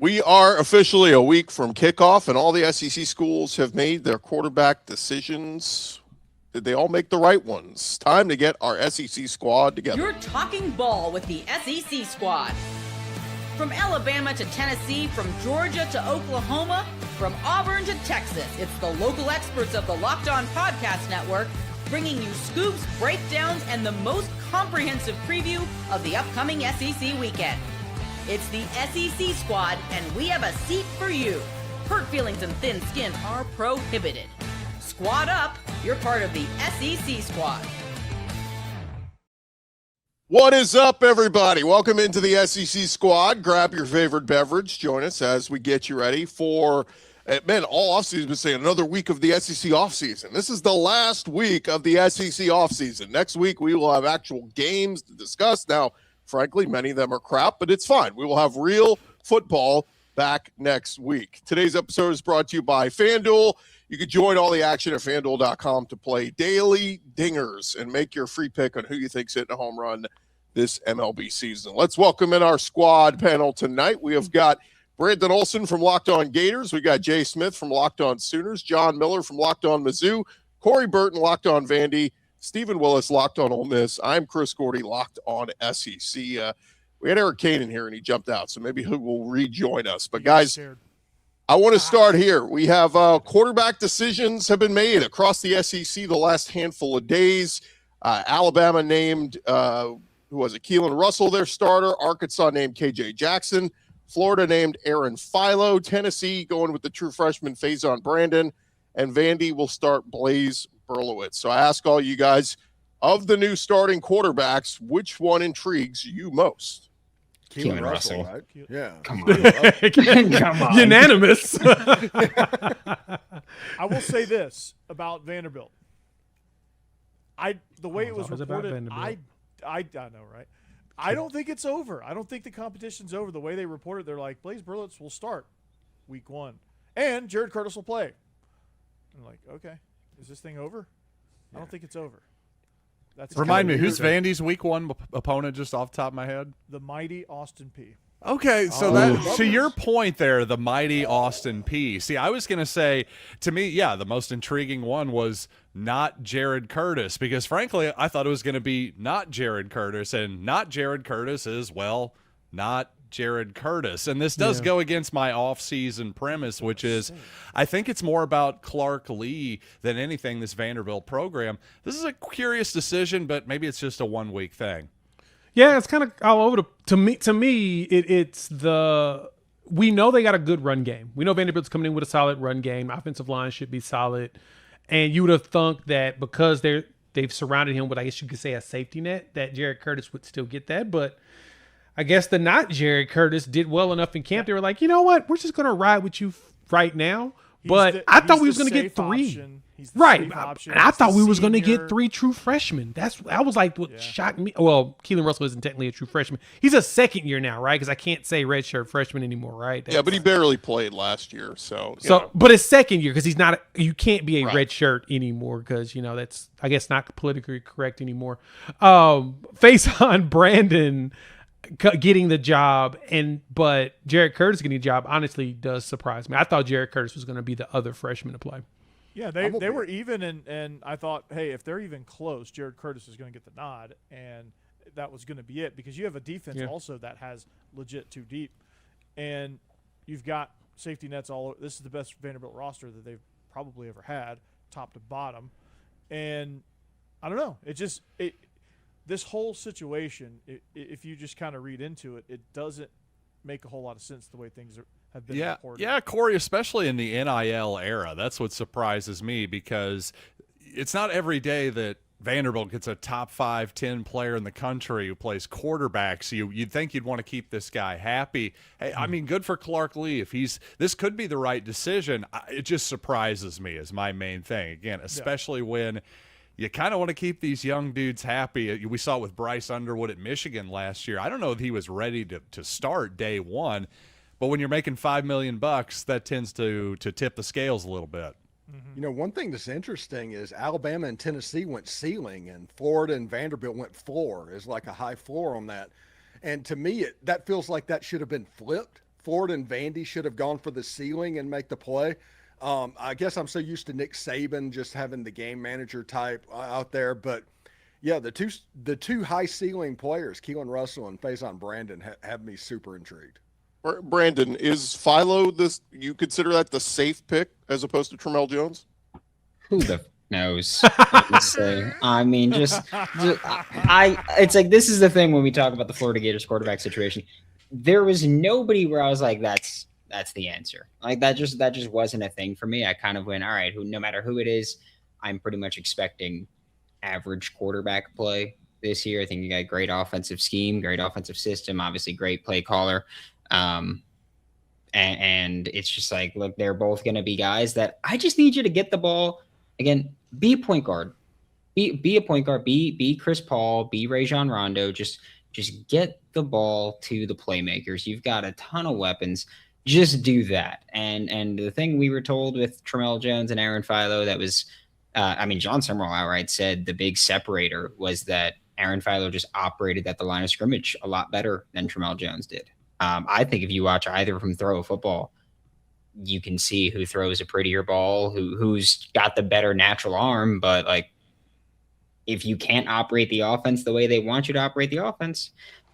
We are officially a week from kickoff, and all the SEC schools have made their quarterback decisions. Did they all make the right ones? Time to get our SEC squad together. You're talking ball with the SEC squad. From Alabama to Tennessee, from Georgia to Oklahoma, from Auburn to Texas, it's the local experts of the Locked On Podcast Network bringing you scoops, breakdowns, and the most comprehensive preview of the upcoming SEC weekend. It's the SEC squad, and we have a seat for you. Hurt feelings and thin skin are prohibited. Squad up, you're part of the SEC squad. What is up, everybody? Welcome into the SEC squad. Grab your favorite beverage. Join us as we get you ready for, man, all offseason been saying another week of the SEC offseason. This is the last week of the SEC offseason. Next week, we will have actual games to discuss. Now, frankly, many of them are crap, but it's fine. We will have real football back next week. Today's episode is brought to you by FanDuel. You can join all the action at FanDuel.com to play daily dingers and make your free pick on who you think's hitting a home run this MLB season. Let's welcome in our squad panel tonight. We have got Brandon Olson from Locked On Gators. We got Jay Smith from Locked On Sooners, John Miller from Locked On Mizzou, Corey Burton, Locked On Vandy, Stephen Willis, Locked On Ole Miss. I'm Chris Gordy, Locked On SEC. We had Eric Kane in here, and he jumped out, so maybe he will rejoin us. But, guys, I want to start here. We have quarterback decisions have been made across the SEC the last handful of days. Alabama named, Keelon Russell their starter. Arkansas named KJ Jackson. Florida named Aaron Philo. Tennessee going with the true freshman Faizon Brandon. And Vandy will start Blaze Berlowitz. So I ask all you guys, of the new starting quarterbacks, which one intrigues you most? Keelon Russell, right? Yeah. Come on. Come on. Unanimous. I will say this about Vanderbilt. The way it was reported, I know, right? I don't think it's over. I don't think the competition's over. The way they reported, they're like, Blaze Berlowitz will start week 1. And Jared Curtis will play. I'm like, okay. Is this thing over? I don't think it's over. Remind me, who's Vandy's week 1 opponent just off the top of my head? The mighty Austin P. Okay, so to your point there, the mighty Austin P. See, I was going to say, to me, yeah, the most intriguing one was not Jared Curtis, because frankly, I thought it was going to be not Jared Curtis, and not Jared Curtis is, well, not Jared Curtis. And this does go against my off-season premise, which is I think it's more about Clark Lee than anything, this Vanderbilt program. This is a curious decision, but maybe it's just a one-week thing. Yeah, it's kind of all over. To me, it's we know they got a good run game. We know Vanderbilt's coming in with a solid run game. Offensive line should be solid. And you would have thunk that because they've surrounded him with, I guess you could say, a safety net, that Jared Curtis would still get that. But I guess the not Jared Curtis did well enough in camp. They were like, you know what? We're just going to ride with you right now. But I thought we was going to get 3. Right. And I thought we was going to get 3 true freshmen. That was like what shocked me. Well, Keelon Russell isn't technically a true freshman. He's a second year now, right? Because I can't say redshirt freshman anymore, right? But he barely played last year. So but his second year, because he's not, you can't be a redshirt anymore because, that's, I guess, not politically correct anymore. Faizon Brandon getting the job, but Jared Curtis getting the job honestly does surprise me. I thought Jared Curtis was going to be the other freshman to play. Yeah, they were even, and I thought, hey, if they're even close, Jared Curtis is going to get the nod, and that was going to be it, because you have a defense also that has legit 2 deep, and you've got safety nets all over. This is the best Vanderbilt roster that they've probably ever had, top to bottom, and I don't know. This whole situation, if you just kind of read into it, it doesn't make a whole lot of sense the way things have been reported. Yeah, Corey, especially in the NIL era. That's what surprises me, because it's not every day that Vanderbilt gets a top 5, 10 player in the country who plays quarterback. So you'd think you'd want to keep this guy happy. Hey, I mean, good for Clark Lee. This could be the right decision. It just surprises me is my main thing. Again, especially when you kind of want to keep these young dudes happy. We saw it with Bryce Underwood at Michigan last year. I don't know if he was ready to start day 1, but when you're making $5 million, that tends to tip the scales a little bit. One thing that's interesting is Alabama and Tennessee went ceiling, and Florida and Vanderbilt went floor. Is like a high floor on that. And to me, that feels like that should have been flipped. Ford and Vandy should have gone for the ceiling and make the play. I guess I'm so used to Nick Saban just having the game manager type out there, but yeah, the two high ceiling players, Keelon Russell and Faizon Brandon, have me super intrigued. Brandon, is Philo you consider that the safe pick as opposed to Tramel Jones? Who the knows? I mean, it's like, this is the thing when we talk about the Florida Gators quarterback situation. There was nobody where I was like, that's the answer. Like that just wasn't a thing for me. I kind of went, all right, no matter who it is, I'm pretty much expecting average quarterback play this year. I think you got great offensive scheme, great offensive system, obviously great play caller. And it's just like, look, they're both going to be guys that I just need you to get the ball. Again, be a point guard, be a point guard, be Chris Paul, be Rajon Rondo. Just get the ball to the playmakers. You've got a ton of weapons. Just do that. And the thing we were told with Tramel Jones and Aaron Philo, that was, John Summerall outright said the big separator was that Aaron Philo just operated at the line of scrimmage a lot better than Tramel Jones did. I think if you watch either of them throw a football, you can see who throws a prettier ball, who's got the better natural arm. But like, if you can't operate the offense the way they want you to operate the offense,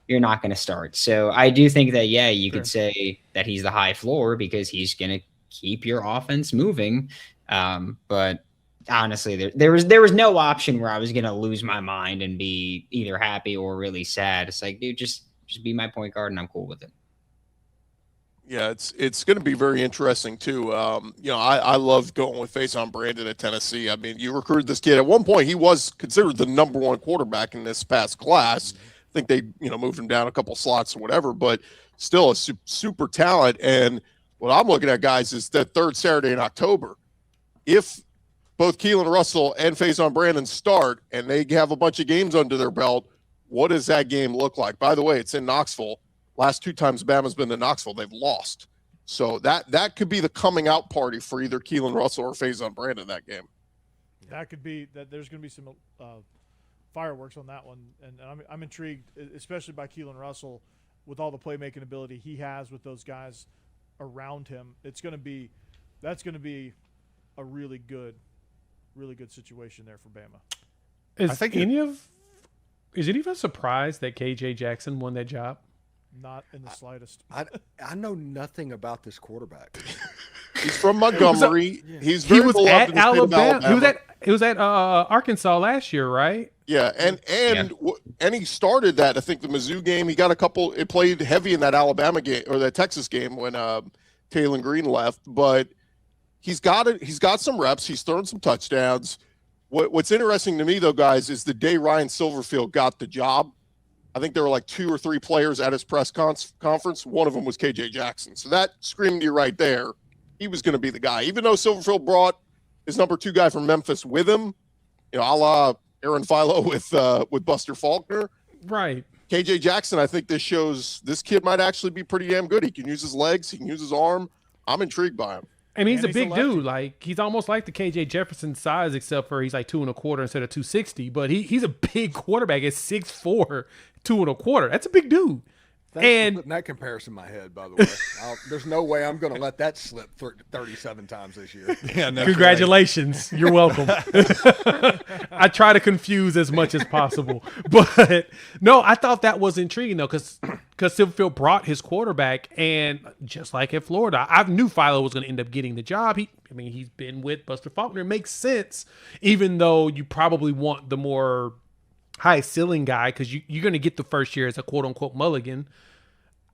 you're not going to start. So I do think that, yeah, you could say that he's the high floor because he's going to keep your offense moving. But honestly, there was no option where I was going to lose my mind and be either happy or really sad. It's like, dude, just be my point guard and I'm cool with it. Yeah, it's going to be very interesting too. I love going with Faizon Brandon at Tennessee. I mean, you recruited this kid. At one point, he was considered the number one quarterback in this past class. I think they, moved him down a couple slots or whatever, but still a super talent. And what I'm looking at, guys, is that third Saturday in October. If both Keelon Russell and Faizon Brandon start and they have a bunch of games under their belt, what does that game look like? By the way, it's in Knoxville. Last two times Bama's been to Knoxville, they've lost. So that could be the coming out party for either Keelon Russell or Faizon Brandon that game. That could be that. There's going to be some fireworks on that one, and I'm intrigued, especially by Keelon Russell with all the playmaking ability he has with those guys around him. That's going to be a really good situation there for Bama. Is any of us surprised that KJ Jackson won that job? Not in the slightest. I know nothing about this quarterback. He's from Montgomery. He was at Alabama. He was at Arkansas last year, right? Yeah, and he started that. I think the Mizzou game. He got a couple. It played heavy in that Alabama game or that Texas game when Taylor Green left. But he's got it. He's got some reps. He's thrown some touchdowns. What's interesting to me though, guys, is the day Ryan Silverfield got the job. I think there were like 2 or 3 players at his press conference. One of them was KJ Jackson. So that screamed to you right there. He was going to be the guy. Even though Silverfield brought his number 2 guy from Memphis with him, a la Aaron Philo with Buster Faulkner. Right. KJ Jackson, I think this shows this kid might actually be pretty damn good. He can use his legs. He can use his arm. I'm intrigued by him. And he's a big dude. Like, he's almost like the KJ Jefferson size, except for he's like 2 1/4 instead of 260. But he's a big quarterback. It's 6'4", 2 1/4. That's a big dude. Thanks for putting that comparison in my head, by the way. There's no way I'm going to let that slip 37 times this year. Yeah, no, congratulations. You're welcome. I try to confuse as much as possible. But, no, I thought that was intriguing, though, because Silverfield brought his quarterback, and just like at Florida, I knew Philo was going to end up getting the job. He's been with Buster Faulkner. It makes sense, even though you probably want the more high ceiling guy because you're going to get the first year as a quote unquote mulligan.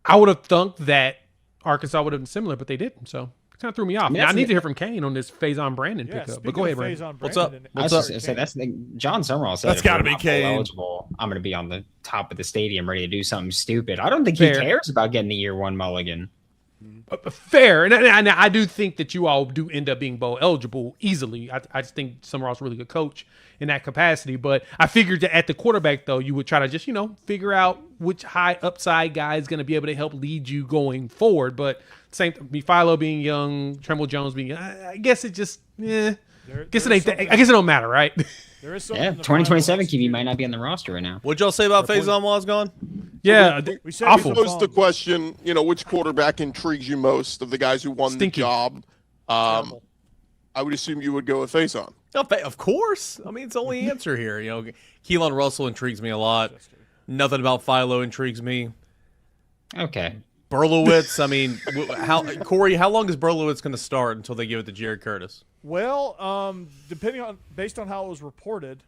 I would have thunk that Arkansas would have been similar, but they didn't. So it kind of threw me off. I need to hear from Kane on this Faizon Brandon pickup. But go ahead, Brandon. What's up? That's John Summerall said that's got to be Kane. Eligible, I'm going to be on the top of the stadium ready to do something stupid. I don't think he cares about getting the year 1 mulligan. Fair, and I do think that you all do end up being bowl eligible easily. I just think Summerall's a really good coach in that capacity. But I figured that at the quarterback, though, you would try to just figure out which high upside guy is going to be able to help lead you going forward. But same, Philo being young, Tramel Jones being young, I guess it just, I guess it don't matter, right? There is something. Yeah, in the 2027 finals. QB might not be on the roster right now. What'd y'all say about Faizon while I was gone? Yeah, We said awful. he was Posed the question, which quarterback intrigues you most of the guys who won Stinky. the job? Terrible. I would assume you would go with Faizon. Of course. I mean, it's the only answer here. Keelon Russell intrigues me a lot. Nothing about Philo intrigues me. Okay. Berlowitz, I mean, Corey, how long is Berlowitz going to start until they give it to Jared Curtis? Well, based on how it was reported,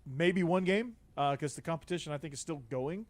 maybe one game because the competition I think is still going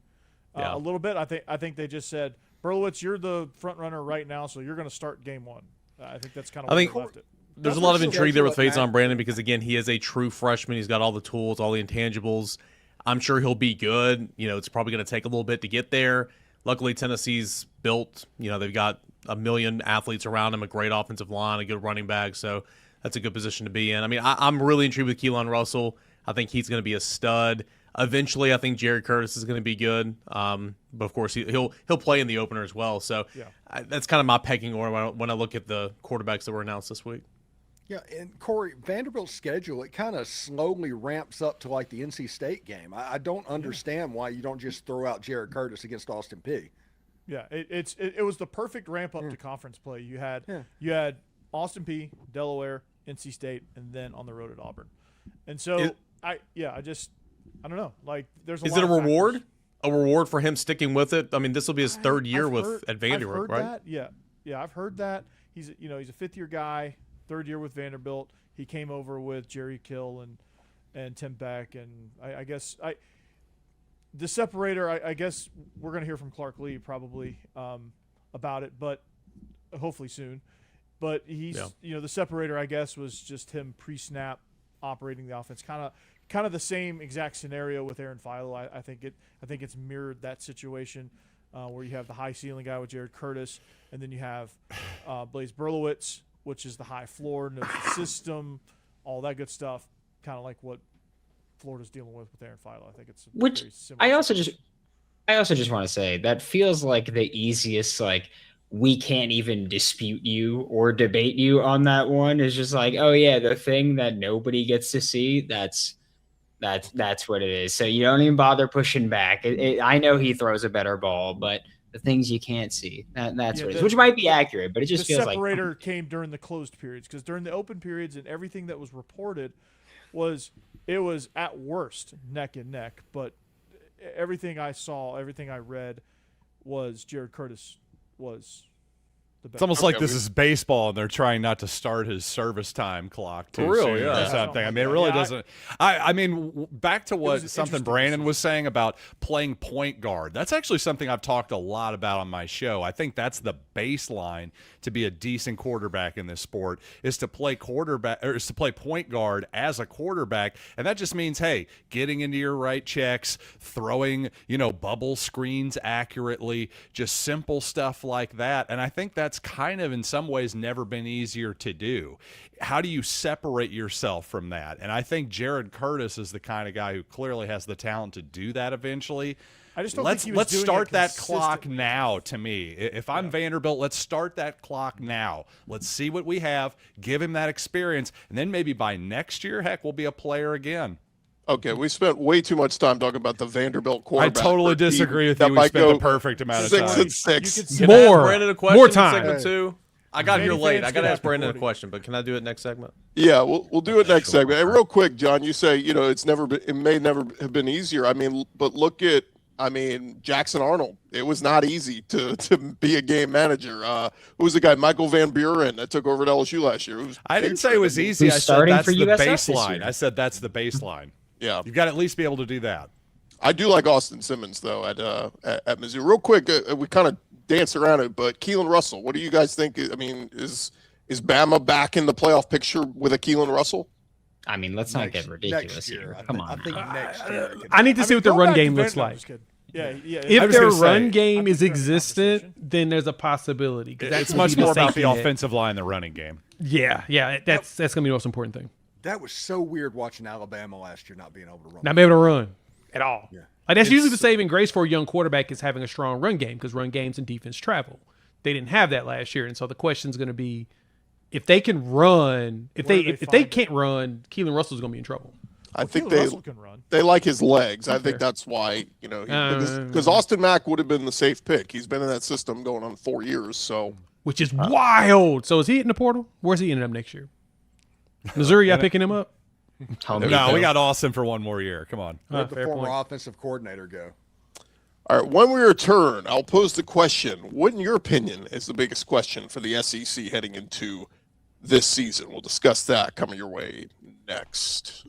Yeah. a little bit. I think they just said Berlowitz, you're the front runner right now, so you're going to start game one. I think that's kind of where they left it. There's a That's lot of what intrigue there with schedule it, Faizon Brandon because, again, he is a true freshman. He's got all the tools, all the intangibles. I'm sure he'll be good. It's probably going to take a little bit to get there. Luckily, Tennessee's built. They've got a million athletes around him, a great offensive line, a good running back. So that's a good position to be in. I mean, I'm really intrigued with Keelon Russell. I think he's going to be a stud. Eventually, I think Jared Curtis is going to be good. But of course, he'll play in the opener as well. So that's kind of my pecking order when I look at the quarterbacks that were announced this week. Yeah, and Corey, Vanderbilt's schedule, it kind of slowly ramps up to like the NC State game. I don't understand why you don't just throw out Jared Curtis against Austin Peay. Yeah, it was the perfect ramp up to conference play. You had Austin Peay, Delaware, NC State, and then on the road at Auburn. And so I don't know. Like, there's Is it a reward? A reward for him sticking with it? I mean, this will be his third year at Vanderbilt, right? That. Yeah, I've heard that. He's a fifth-year guy, third year with Vanderbilt. He came over with Jerry Kill and Tim Beck, and I guess the separator. I guess we're gonna hear from Clark Lee probably about it, but hopefully soon. But he's the separator. I guess was just him pre-snap operating the offense, kind of the same exact scenario with Aaron Philo. I think it's mirrored that situation where you have the high ceiling guy with Jared Curtis, and then you have Blaze Berlowitz, which is the high floor, knows the system, all that good stuff, kind of like what Florida's dealing with Aaron Philo. I think it's Which very similar. I also just want to say that feels like the easiest, like, we can't even dispute you or debate you on that one. Is just like, oh yeah, the thing that nobody gets to see, that's what it is. So you don't even bother pushing back. I know he throws a better ball, but the things you can't see, that's what it is, which might be accurate, but it just the feels like separator came during the closed periods, because during the open periods and everything that was reported was at worst neck and neck. But everything I saw, everything I read, was Jared Curtis was the best. It's almost like this is baseball, and they're trying not to start his service time clock too For real, soon yeah. or something. I mean, it really doesn't. I mean, back to what an something interesting Brandon was saying about playing point guard. That's actually something I've talked a lot about on my show. I think that's the baseline to be a decent quarterback in this sport, is to play point guard as a quarterback, and that just means, hey, getting into your right checks, throwing, bubble screens accurately, just simple stuff like that. And I think that's kind of in some ways never been easier to do. How do you separate yourself from that? And I think Jared Curtis is the kind of guy who clearly has the talent to do that eventually. I just don't let's think he was doing start it that clock consistently. now. To me, if I'm Vanderbilt, let's start that clock now. Let's see what we have, give him that experience, and then maybe by next year, heck, we'll be a player again. Okay, we spent way too much time talking about the Vanderbilt I quarterback. totally didisagree with you. We spent the perfect amount of 6 time. and 6. You could Can I ask More. Brandon a question More in time. segment 2? I got here Vandy late. fans I got to get ask Brandon a after 40. question, but can I do it next segment? Yeah, we'll do it next segment. And real quick, John, you say it may never have been easier. I mean, but look at Jackson Arnold. It was not easy to be a game manager. Who was the guy? Michael Van Buren that took over at LSU last year. I didn't say it was easy. Who's I said starting that's for the USF this baseline. year. I said that's the baseline. Yeah, You've got to at least be able to do that. I do like Austin Simmons though at Mizzou. Real quick, we kind of dance around it, but Keelon Russell. What do you guys think? I mean, is Bama back in the playoff picture with a Keelon Russell? I mean, let's not get Next ridiculous year, here. Come I on. think next year. I need to see what the Go run back to game looks Vanderbilt. like. I'm just kidding. Yeah. If was their gonna run say, game I is think they're in the existent, conversation. then there's a possibility. 'cause that's It's gonna much be more about safety the net. offensive line, the running game. Yeah. That's gonna be the most important thing. That was so weird watching Alabama last year not being able to run. Not be able to run at all. Yeah. Like, that's usually the saving grace for a young quarterback, is having a strong run game, because run games and defense travel. They didn't have that last year, and so the question's going to be, if they can run, if Where they do they if they find can't run, Keelon Russell's going to be in trouble. I think Keelon Russell can run. they like his legs. I think Fair. that's why, because Austin Mack would have been the safe pick. He's been in that system going on 4 years. So, which is wild. So is he hitting the portal? Where's he ending up next year? Missouri, y'all picking him up? No, we got Austin for one more year. Come on. Let the fair former point. offensive coordinator go. all right, when we return, I'll pose the question: what, in your opinion, is the biggest question for the SEC heading into this season? We'll discuss that coming your way next.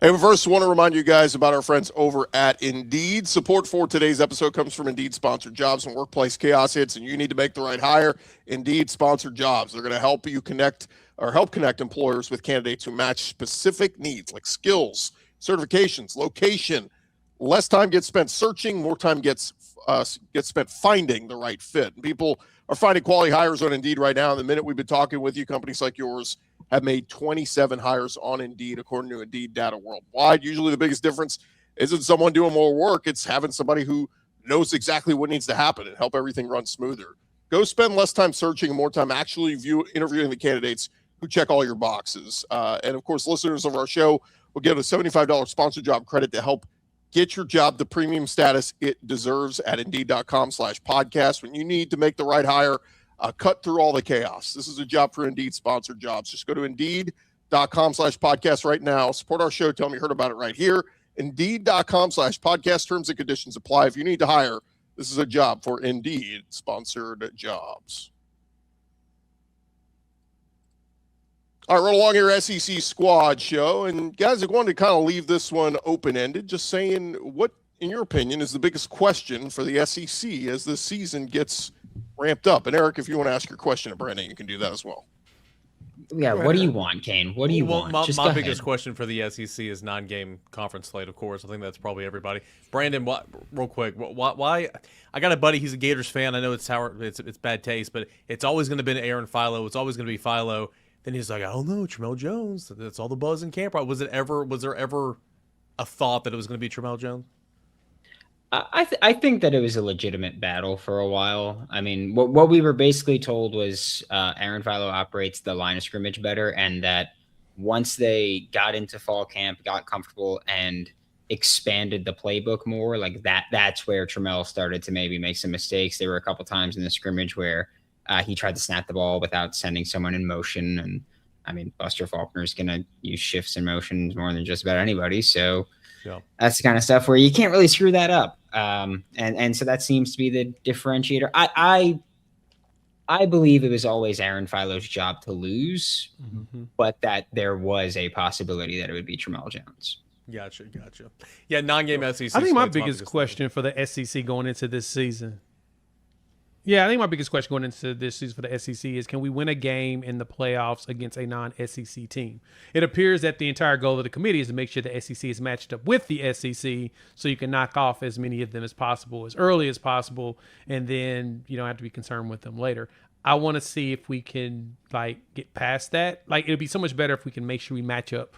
Hey, but first, I want to remind you guys about our friends over at Indeed. Support for today's episode comes from Indeed sponsored jobs. When workplace chaos hits and you need to make the right hire, Indeed sponsored jobs. They're going to help you connect employers with candidates who match specific needs like skills, certifications, location. Less time gets spent searching, more time gets spent finding the right fit. And people are finding quality hires on Indeed right now. And the minute we've been talking with you, companies like yours have made 27 hires on Indeed, according to Indeed data worldwide. Usually the biggest difference isn't someone doing more work. It's having somebody who knows exactly what needs to happen and help everything run smoother. Go spend less time searching and more time actually interviewing the candidates who check all your boxes. And, of course, listeners of our show will get a $75 sponsored job credit to help get your job the premium status it deserves at Indeed.com/podcast. When you need to make the right hire, cut through all the chaos. This is a job for Indeed sponsored jobs. Just go to Indeed.com/podcast right now. Support our show. Tell them you heard about it right here. Indeed.com/podcast. Terms and conditions apply. If you need to hire, this is a job for Indeed sponsored jobs. All right, roll along your SEC squad show. And guys, I wanted to kind of leave this one open-ended, just saying what, in your opinion, is the biggest question for the SEC as this season gets ramped up. And Eric, if you want to ask your question to Brandon, you can do that as well. Yeah, what do you want, Kane? What do you want? My, Just my go biggest ahead. question for the SEC is non-game conference slate, of course. I think that's probably everybody. Brandon, real quick, why? I got a buddy. He's a Gators fan. I know it's bad taste, but it's always going to be Aaron Philo. It's always going to be Philo. Then he's like, I don't know, Tramel Jones. That's all the buzz in camp. Was there ever a thought that it was going to be Tramel Jones? I think that it was a legitimate battle for a while. I mean, what we were basically told was Aaron Philo operates the line of scrimmage better, and that once they got into fall camp, got comfortable, and expanded the playbook more, like that's where Tramel started to maybe make some mistakes. There were a couple times in the scrimmage where he tried to snap the ball without sending someone in motion. And I mean, Buster Faulkner's going to use shifts and motions more than just about anybody. So that's the kind of stuff where you can't really screw that up. And so that seems to be the differentiator. I believe it was always Aaron Philo's job to lose, but that there was a possibility that it would be Tramel Jones. Gotcha. Yeah, non-game SEC. I think my biggest question for the SEC going into this season. Yeah, I think my biggest question going into this season for the SEC is, can we win a game in the playoffs against a non-SEC team? It appears that the entire goal of the committee is to make sure the SEC is matched up with the SEC so you can knock off as many of them as possible, as early as possible, and then you don't have to be concerned with them later. I want to see if we can get past that. It would be so much better if we can make sure we match up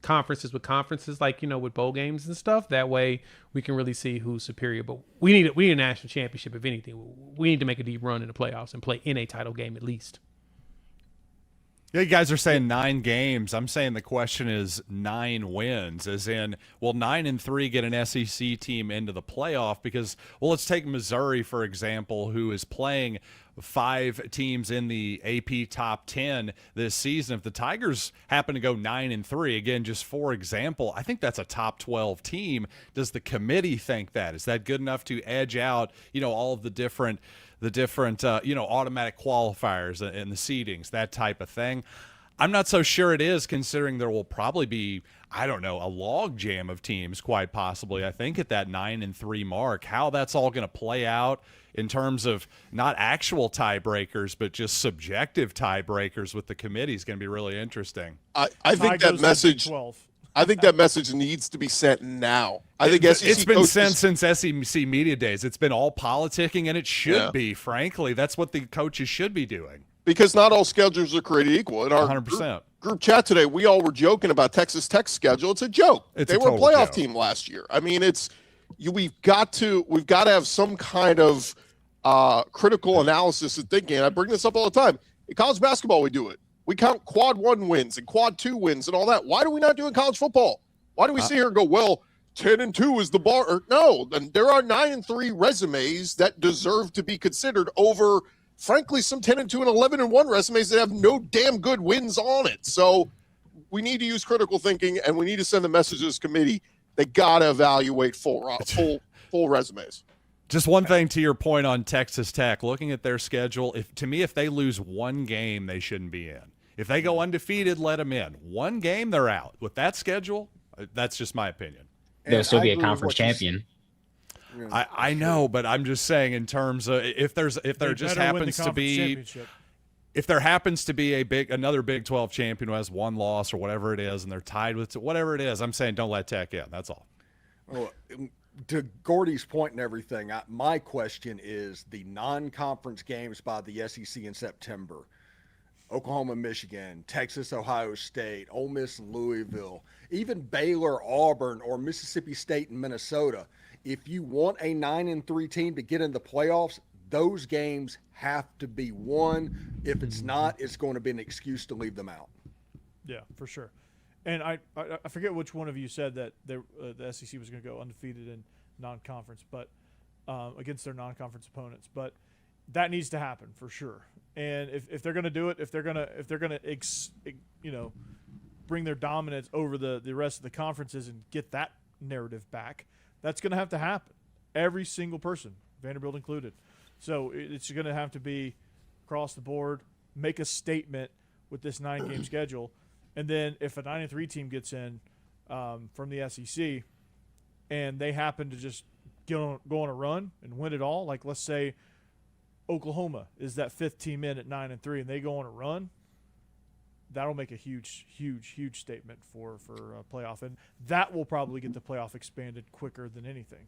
conferences with conferences, with bowl games and stuff. That way we can really see who's superior. But we need a national championship. If anything, we need to make a deep run in the playoffs and play in a title game at least. Yeah, you guys are saying 9 games. I'm saying the question is 9 wins, as in, will 9-3 get an SEC team into the playoff? Because, let's take Missouri, for example, who is playing 5 teams in the AP top 10 this season. If the Tigers happen to go 9-3, again, just for example, I think that's a top 12 team. Does the committee think that? Is that good enough to edge out, all of the different automatic qualifiers and the seedings, that type of thing? I'm not so sure it is, considering there will probably be, a log jam of teams, quite possibly, I think, at that 9-3 mark. How that's all going to play out in terms of not actual tiebreakers, but just subjective tiebreakers with the committee is going to be really interesting. I think that message. I think that message needs to be sent now. I think SEC it's been sent since SEC media days. It's been all politicking, and it should be. Frankly, that's what the coaches should be doing. Because not all schedules are created equal. In our 100%. Group chat today, we all were joking about Texas Tech's schedule. It's a joke. They were a playoff team last year. I mean, we've got to have some kind of critical analysis and thinking. And I bring this up all the time. In college basketball, we do it. We count quad 1 wins and quad 2 wins and all that. Why do we not do it in college football? Why do we sit here and go, well, 10-2 is the bar? No, there are 9-3 resumes that deserve to be considered over, frankly, some 10-2 and 11-1 resumes that have no damn good wins on it. So we need to use critical thinking, and we need to send the message to this committee. They got to evaluate full resumes. Just one thing to your point on Texas Tech, looking at their schedule, if they lose one game, they shouldn't be in. If they go undefeated, let them in. One game, they're out. With that schedule, that's just my opinion. They'll still be a conference champion. I know, but I'm just saying in terms of if there happens to be another Big 12 champion who has one loss or whatever it is, and they're tied with whatever it is, I'm saying don't let Tech in. That's all. Well, to Gordy's point and everything, my question is the non-conference games by the SEC in September. Oklahoma, Michigan, Texas, Ohio State, Ole Miss, Louisville, even Baylor, Auburn, or Mississippi State and Minnesota. If you want a 9-3 team to get in the playoffs, those games have to be won. If it's not, it's going to be an excuse to leave them out. Yeah, for sure. And I forget which one of you said that the SEC was going to go undefeated in non-conference, but against their non-conference opponents. But that needs to happen for sure. And if they're going to do it, if they're going to bring their dominance over the rest of the conferences and get that narrative back, that's going to have to happen. Every single person, Vanderbilt included. So it's going to have to be across the board, make a statement with this 9-game schedule. And then if a 9-3 team gets in from the SEC and they happen to just go on a run and win it all, like let's say Oklahoma is that 5th team in at 9-3 and they go on a run, that'll make a huge statement for playoff. And that will probably get the playoff expanded quicker than anything.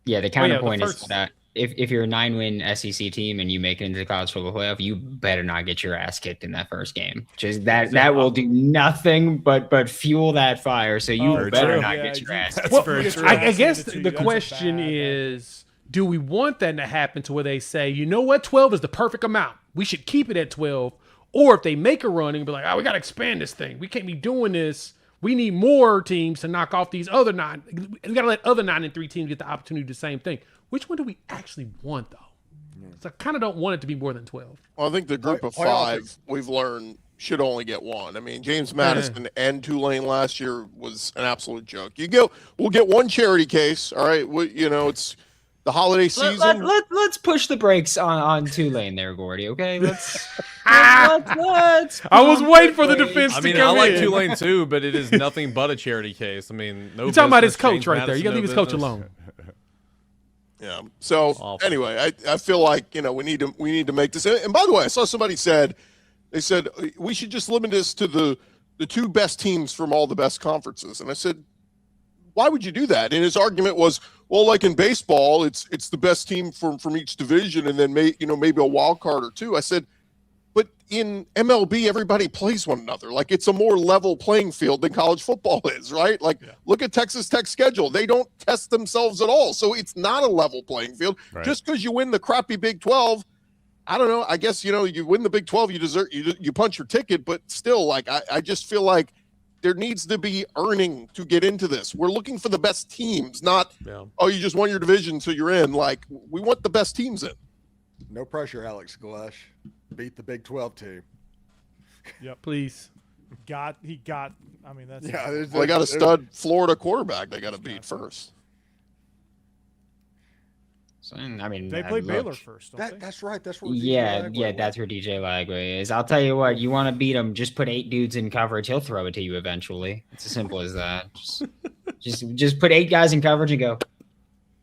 Yeah, the counterpoint is that if you're a 9-win SEC team and you make it into the college football playoff, you better not get your ass kicked in that first game. Just that will do nothing but fuel that fire. So you better not get your ass kicked. Well, I guess the question is, do we want that to happen to where they say, you know what, 12 is the perfect amount. We should keep it at 12. Or if they make a run and be like, oh, we got to expand this thing. We can't be doing this. We need more teams to knock off these other 9. We got to let other 9-3 teams get the opportunity to do the same thing. Which one do we actually want, though? So I kind of don't want it to be more than 12. Well, I think the group of 5 we've learned should only get one. I mean, James Madison and Tulane last year was an absolute joke. We'll get one charity case. All right, it's the holiday season. Let's push the brakes on Tulane there, Gordy. Okay, let's. I was waiting for the defense to come in. I like Tulane too, but it is nothing but a charity case. I mean, no. You're talking about his coach right there. You got to leave his coach alone. Yeah. So anyway, I feel like we need to make this. And by the way, I saw somebody said we should just limit this to the 2 best teams from all the best conferences. And I said, why would you do that? And his argument was, well, like in baseball, it's the best team from each division, and then maybe a wild card or 2. I said, but in MLB, everybody plays one another. Like, it's a more level playing field than college football is, right? Like, Look at Texas Tech's schedule. They don't test themselves at all. So it's not a level playing field. Right. Just because you win the crappy Big 12, I don't know. I guess, you win the Big 12, you punch your ticket. But still, like, I just feel like there needs to be earning to get into this. We're looking for the best teams, not, you just won your division, so you're in. Like, we want the best teams in. No pressure, Alex Glesh. Beat the Big 12 team. Yep. Please. I mean, that's. Yeah. They got a stud Florida quarterback they got to beat first. So, I mean, they play Baylor first. That's right. That's where. That's where DJ Lagway is. I'll tell you what. You want to beat him? Just put 8 dudes in coverage. He'll throw it to you eventually. It's as simple as that. Just put 8 guys in coverage and go,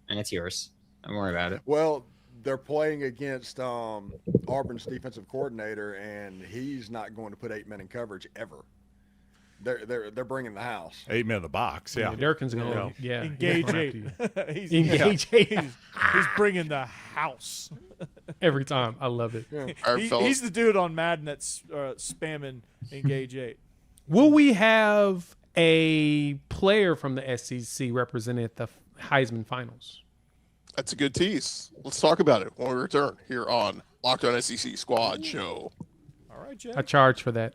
and it's yours. Don't worry about it. Well, they're playing against Auburn's defensive coordinator, and he's not going to put 8 men in coverage ever. They're bringing the house. 8 men in the box. Yeah, Durkin's going to engage 8. Engage 8. He's bringing the house every time. I love it. Yeah. He's the dude on Madden that's spamming engage 8. Will we have a player from the SEC represented at the Heisman finals? That's a good tease. Let's talk about it when we return here on Locked On SEC Squad Show. All right, Jay. I charge for that.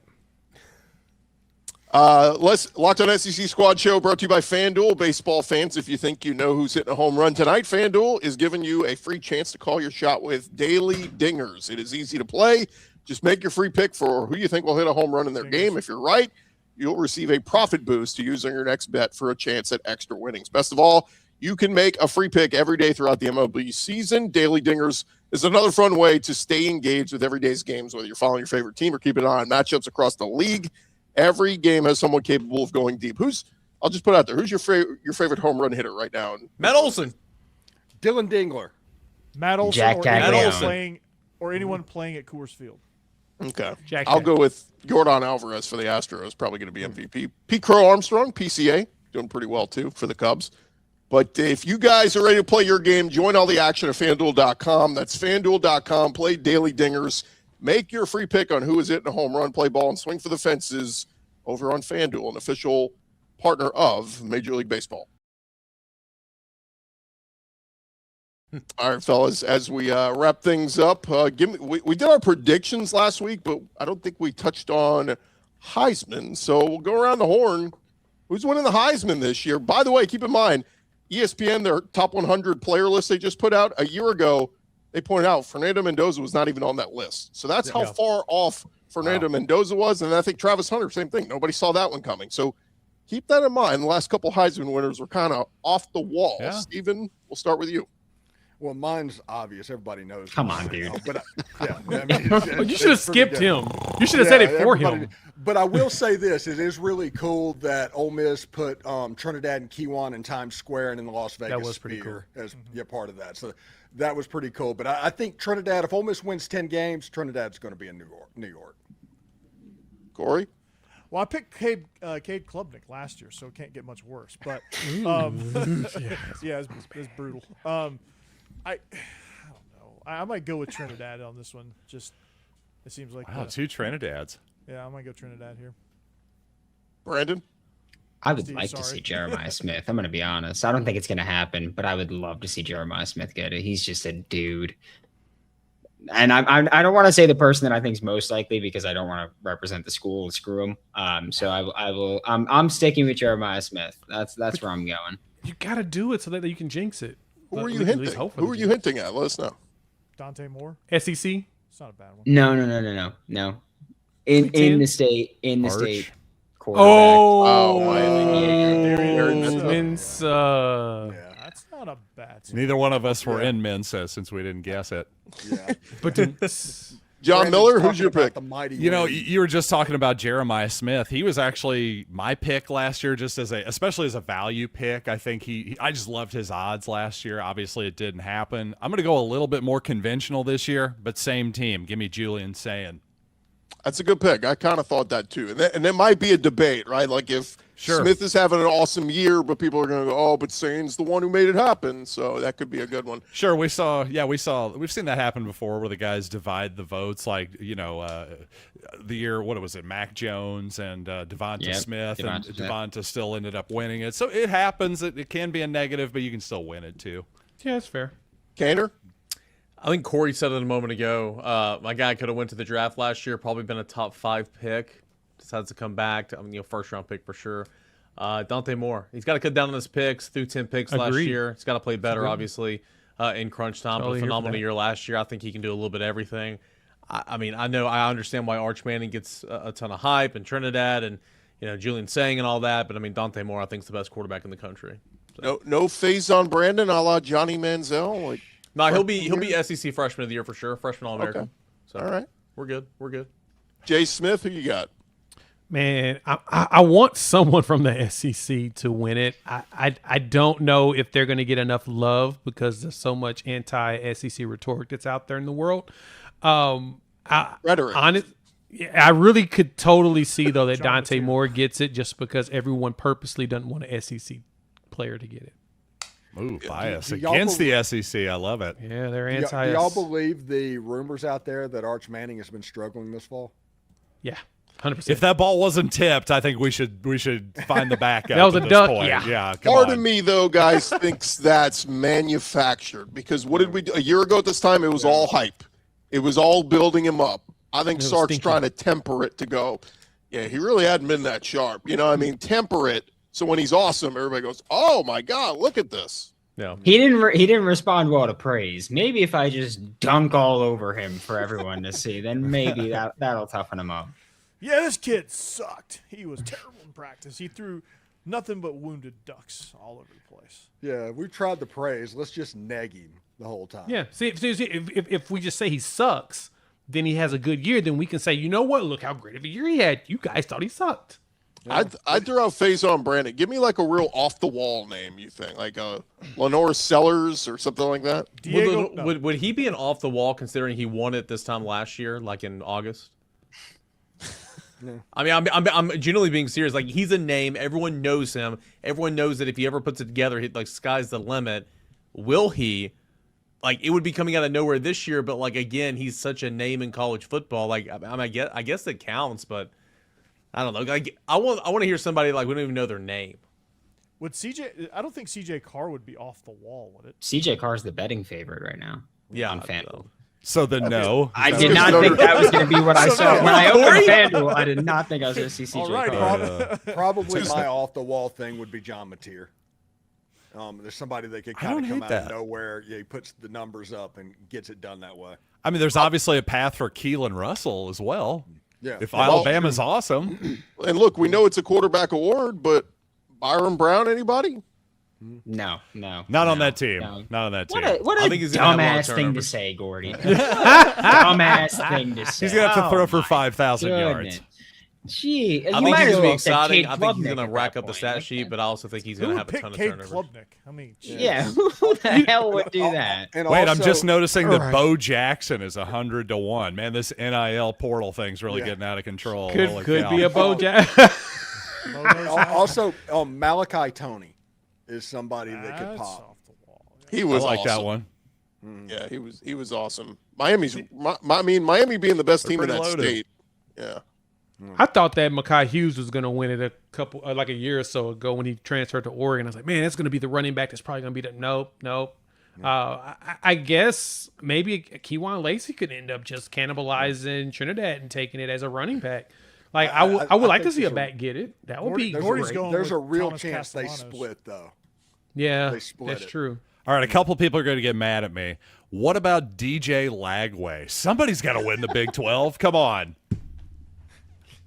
Let's Locked On SEC Squad Show brought to you by FanDuel. Baseball fans, if you think you know who's hitting a home run tonight, FanDuel is giving you a free chance to call your shot with Daily Dingers. It is easy to play. Just make your free pick for who you think will hit a home run in their game. If you're right, you'll receive a profit boost to use on your next bet for a chance at extra winnings. Best of all, you can make a free pick every day throughout the MLB season. Daily Dingers is another fun way to stay engaged with every day's games, whether you're following your favorite team or keeping an eye on matchups across the league. Every game has someone capable of going deep. I'll just put out there, who's your favorite home run hitter right now? Matt Olson. Dylan Dingler. Matt Olson Jack or Cagliano. anyone playing, or anyone playing at Coors Field. Okay. Jack I'll Jack. go with Yordan Alvarez for the Astros, probably going to be MVP. Pete Crow Armstrong, PCA, doing pretty well too for the Cubs. But if you guys are ready to play your game, join all the action at FanDuel.com. That's FanDuel.com. Play Daily Dingers. Make your free pick on who is hitting a home run, play ball, and swing for the fences over on FanDuel, an official partner of Major League Baseball. All right, fellas, as we wrap things up, we did our predictions last week, but I don't think we touched on Heisman. So we'll go around the horn. Who's winning the Heisman this year? By the way, keep in mind, ESPN, their top 100 player list they just put out a year ago, they pointed out Fernando Mendoza was not even on that list. So that's how far off Fernando Mendoza was. And I think Travis Hunter, same thing. Nobody saw that one coming. So keep that in mind. The last couple Heisman winners were kind of off the wall. Yeah. Steven, we'll start with you. Well, mine's obvious. Everybody knows. Come on, dude. But I mean, You should have skipped him. You should have said it for him. But I will say this: it is really cool that Ole Miss put Trinidad and Keelon in Times Square and in the Las Vegas was pretty Sphere as part of that. So that was pretty cool. But I think Trinidad, if Ole Miss wins 10 games, Trinidad's going to be in New York. Corey? Well, I picked Cade Klubnik last year, so it can't get much worse. But it's brutal. I don't know. I might go with Trinidad on this one. Just it seems like Two Trinidads. Yeah, I might go Trinidad here. Brandon? I would Steve, like to sorry. see Jeremiah Smith. I'm going to be honest. I don't think it's going to happen, but I would love to see Jeremiah Smith get it. He's just a dude. And I don't want to say the person that I think is most likely because I don't want to represent the school and screw him. So I will. I'm sticking with Jeremiah Smith. That's where I'm going. You got to do it so that you can jinx it. Who But are we you can at least hinting? hope for Who the are you jinx. hinting at? Let us know. Dante Moore. SEC? It's not a bad one. No. In the state Arch. quarterback. Oh, Mensa. Yeah. That's not a bad. Neither one of us were in Mensa since we didn't guess it. Yeah. But John Brandon's Miller, who's talking your about pick? The mighty You know, Wings. you were just talking about Jeremiah Smith. He was actually my pick last year, just especially as a value pick. I think I just loved his odds last year. Obviously, it didn't happen. I'm going to go a little bit more conventional this year, but same team. Give me Julian Sayin. That's a good pick. I kind of thought that too. And there might be a debate, right? Like if Smith is having an awesome year, but people are going to go, oh, but Sayin's the one who made it happen. So that could be a good one. Sure, we've seen that happen before where the guys divide the votes, like, the year, what was it, Mac Jones and Devonta Smith, and Devonta still ended up winning it. So it happens. It can be a negative, but you can still win it too. yeah, that's fair. Cantor? I think Corey said it a moment ago. My guy could have went to the draft last year, probably been a top 5 pick. Decides to come back. First round pick for sure. Dante Moore. He's got to cut down on his picks. Threw 10 picks last Agreed. year. He's got to play better, obviously, in crunch time. Totally But here for phenomenal that. year last year. I think he can do a little bit of everything. I understand why Arch Manning gets a ton of hype and Trinidad and Julian Sayin and all that. But Dante Moore, I think, is the best quarterback in the country. No Faizon Brandon a la Johnny Manziel? Like, No, he'll be SEC Freshman of the Year for sure. Freshman All-American. Okay. So all right. we're good. Jay Smith, who you got? Man, I want someone from the SEC to win it. I don't know if they're going to get enough love because there's so much anti-SEC rhetoric that's out there in the world. Rhetoric. I really could totally see, though, that John Dante Mateer. Moore gets it just because everyone purposely doesn't want an SEC player to get it. Ooh, bias do y'all against the SEC. I love it. Yeah, they're Do anti. y'all believe the rumors out there that Arch Manning has been struggling this fall? Yeah, 100%. If that ball wasn't tipped, I think we should find the backup. That was at a this duck, point. yeah. Come Part on. of me, though, guys, thinks that's manufactured because what did we do? A year ago at this time, it was all hype. It was all building him up. I think It was Sark's stinky. trying to temper it to go, yeah, he really hadn't been that sharp. You know what I mean? Temper it so when he's awesome, everybody goes, oh, my God, look at this. Yeah. He didn't respond well to praise. Maybe if I just dunk all over him for everyone to see, then maybe that'll toughen him up. Yeah, this kid sucked. He was terrible in practice. He threw nothing but wounded ducks all over the place. Yeah, we tried the praise. Let's just neg him the whole time. Yeah. See, if we just say he sucks, then he has a good year, then we can say, you know what? Look how great of a year he had. You guys thought he sucked. I'd throw out Faizon Brandon. Give me like a real off-the-wall name, you think? Like Lenore Sellers or something like that? Diego, no. Would he be an off the wall considering he won it this time last year, like in August? I mean, I'm genuinely being serious. Like, he's a name. Everyone knows him. Everyone knows that if he ever puts it together, like, sky's the limit. Will he? Like, it would be coming out of nowhere this year, but, like, again, he's such a name in college football. Like, I guess it counts, but I don't know. Like, I want to hear somebody, like, we don't even know their name. Would CJ? I don't think CJ Carr would be off the wall, would it? CJ Carr's the betting favorite right now. Yeah, on FanDuel. So then no. I did not think that was going to be what I saw when I opened FanDuel. I did not think I was going to see CJ All right, Carr. Probably my off-the-wall thing would be John Mateer. There's somebody that could kind don't of come hate out of that. nowhere. Yeah, he puts the numbers up and gets it done that way. I mean, there's obviously a path for Keelon Russell as well. Yeah. If Well, Alabama's awesome. And look, we know it's a quarterback award, but Byron Brown, anybody? No. Not on that team. no. Not on that team. What I a think he's gonna have a lot of dumbass thing to turnovers. say, Gordy. Dumbass thing to say. He's going to have to throw Oh, for my 5,000 goodness. yards. Gee, I you think might he's as going to be well said exciting. Cade I think he's Klubnik going to at rack that up the point. stat sheet, but I also think he's Who going to would have a pick ton of Cade turnovers. Klubnik? I mean, Yeah, who the hell would do that? And Wait, I'm also- just noticing All that right. Bo Jackson is 100 to 1. Man, this NIL portal thing's really Yeah. getting out of control. Could Holy be cow. a Bojack. Bo knows how- Also, Malachi Tony is somebody that could That's pop. off the wall. He I was like that awesome. one. Yeah, he was awesome. Miami being the best They're team in pretty that loaded. state. Yeah. I thought that Mekhi Hughes was going to win it like a year or so ago when he transferred to Oregon. I was like, man, that's going to be the running back that's probably going to be the nope. I guess maybe Keewan Lacey could end up just cannibalizing Trinidad and taking it as a running back. Like I would I like to think see a there's a- back get it. That would be Gordy's great. going There's a with real Thomas chance they Castellanos. split, though. Yeah, They split that's it. true. All right, a couple people are going to get mad at me. What about DJ Lagway? Somebody's got to win the Big 12. Come on.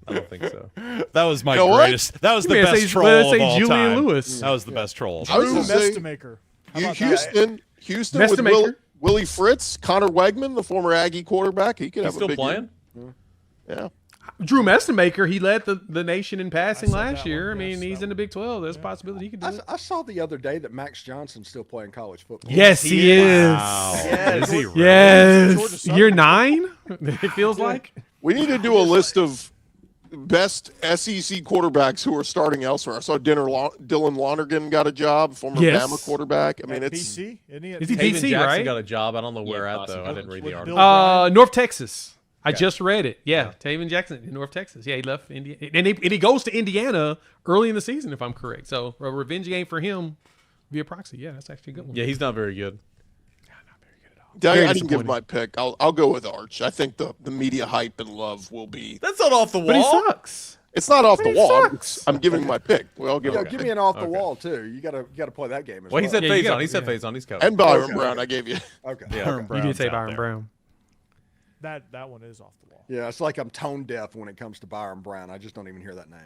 I don't think so. That was my You know what? greatest. That was the You may best say- troll let's of say all Julian time. Lewis. That was the best troll. I was Drew gonna say, Mestamaker. How about that? Houston with Mestamaker. Willie Fritz, Connor Wegman, the former Aggie quarterback. He could He's have still a big playing? year. Yeah. Drew Mestamaker, he led the nation in passing said last that year. one, I mean, yes, he's that in the Big 12. There's a possibility he could do it. I saw the other day that Max Johnson's still playing college football. Yes, he is. Wow. Is he really? Georgia Yes. Southern. You're 9? It feels like. We need to do a list of best SEC quarterbacks who are starting elsewhere. I saw Dylan Lonergan got a job, former Yes. Bama quarterback. I mean, At it's BC? Isn't he at Is he BC? Haven BC, Jackson right? got a job. I don't know where Yeah, at, though. I Boston didn't read With the Bill article. Bryant? North Texas. I just read it. Yeah, Taven Jackson in North Texas. Yeah, he left Indiana, and he goes to Indiana early in the season, if I'm correct. So a revenge game for him via proxy. Yeah, that's actually a good one. Yeah, he's not very good. Very I didn't give disappointing. my pick. I'll go with Arch. I think the media hype and love will be. That's not off the wall. But he sucks. It's not off the He wall. sucks. I'm giving my pick. Well, I'll give Yeah, it. give me an off the wall too. You gotta play that game as Well, well. he said Yeah, you Faizon. got- He said yeah. Faizon. He's covered. And Byron Okay. Brown, I gave you. Okay. Yeah. Byron You Brown's did say out Byron there. Brown. That one is off the wall. Yeah, it's like I'm tone deaf when it comes to Byron Brown. I just don't even hear that name.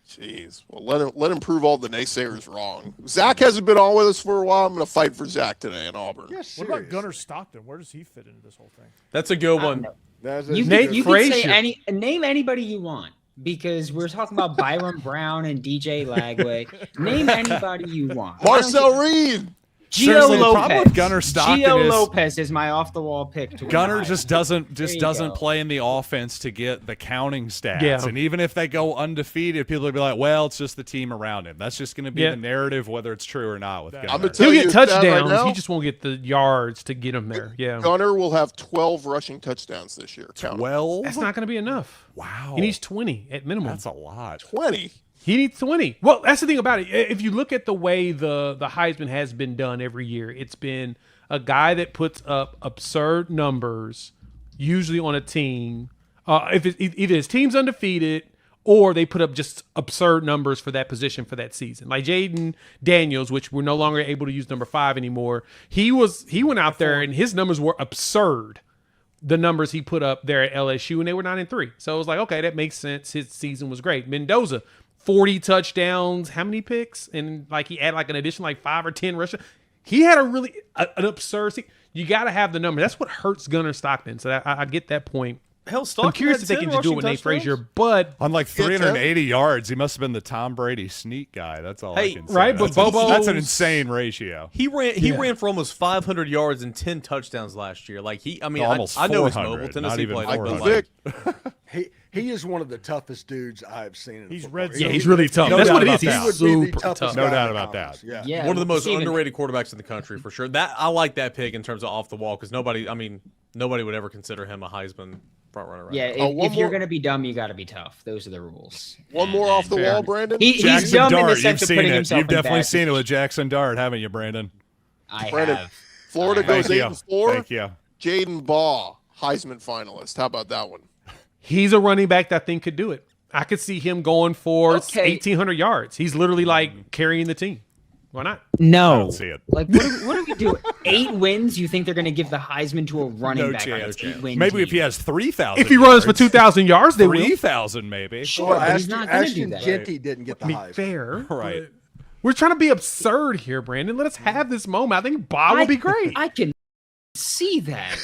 Jeez. Well, let him prove all the naysayers wrong. Zach hasn't been on with us for a while. I'm going to fight for Zach today in Auburn. Yes. What about Gunnar Stockton? Where does he fit into this whole thing? That's a good one. You Nate could say Frazier. name anybody you want because we're talking about Byron Brown and DJ Lagway. Name anybody you want. Marcel Reed. Gio Seriously, the problem Lopez. with Gunnar Stockton Gio is- Lopez is my off the wall pick. To win Gunnar the just Heisman. doesn't There you doesn't go. play in the offense to get the counting stats. Yeah. And even if they go undefeated, people will be like, "Well, it's just the team around him." That's just going to be Yeah. the narrative, whether it's true or not. With I'm Gunnar. gonna tell He'll you get that right touchdowns. now. He just won't get the yards to get him there. Yeah. Gunnar will have 12 rushing touchdowns this year. Count 'em. 12. That's not going to be enough. Wow. He needs 20 at minimum. That's a lot. 20. He needs 20. Well, that's the thing about it. If you look at the way the Heisman has been done every year, it's been a guy that puts up absurd numbers usually on a team. If either his team's undefeated or they put up just absurd numbers for that position for that season. Like Jayden Daniels, which we're no longer able to use number 5 anymore. He went out there and his numbers were absurd. The numbers he put up there at LSU, and they were 9-3. So it was like, okay, that makes sense. His season was great. Mendoza, 40 touchdowns, how many picks? And like he had like an additional like 5 or 10 rushes. He had an absurd season. You got to have the numbers. That's what hurts Gunnar Stockton. So I get that point. Hell, Stockton I'm curious had if they 10 can just do it rushing with Nate touchdowns? Frazier, but On like 380 yards, he must have been the Tom Brady sneak guy. That's all I Hey, can say. right, but That's an Bobo's- insane ratio. He ran for almost 500 yards and 10 touchdowns last year. Like I mean, Almost I know he's 400, mobile. not Tennessee even played, 400. but like, Vic, He is one of the toughest dudes I've seen. In He's football. red yeah, zone. he's really tough. No That's doubt what it about is. He's that. He would be the super toughest tough. No guy doubt in the about that. conference. Yeah. Yeah, one of the most Steven, underrated quarterbacks in the country for sure. That I like that pick in terms of off the wall because nobody would ever consider him a Heisman front runner. Right Yeah, now. if, one if you're more- gonna be dumb, you got to be tough. Those are the rules. one more off the wall, Brandon. He's Jackson dumb in the Dart, sense you've of seen putting it. himself You've in definitely bad seen it with positions. Jackson Dart, haven't you, Brandon? I Brandon, have. Florida goes Thank you. 8-4. Thank you. Jayden Baugh, Heisman finalist. How about that one? He's a running back that I think could do it. I could see him going for Okay. 1,800 yards. He's literally like carrying the team. Why not? No. I don't see it. Like, what do we do? 8 wins? You think they're going to give the Heisman to a running No back on chance. an 8-win Maybe team? if he has 3,000 If he runs for 2,000 yards, they will. 3,000 maybe. Sure, Well, but he's not going to do Ashton that. Genty didn't get the I mean, Heisman. fair. Right. but We're trying to be absurd here, Brandon. Let us have this moment. I think Bob will be great. I can see that.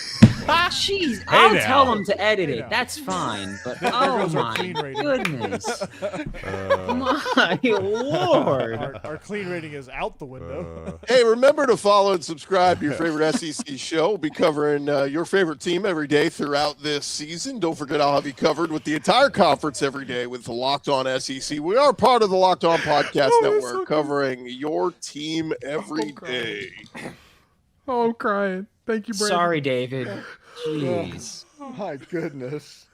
Jeez, Hey I'll now. tell them to edit Hey it. now. That's fine. But There oh goes our my clean rating. goodness, my lord! Our clean rating is out the window. Hey, remember to follow and subscribe to your favorite SEC show. We'll be covering your favorite team every day throughout this season. Don't forget, I'll have you covered with the entire conference every day with the Locked On SEC. We are part of the Locked On Podcast Network, covering your team every day. Oh, I'm crying. Thank you, Brandon. Sorry, David. Jeez. My goodness.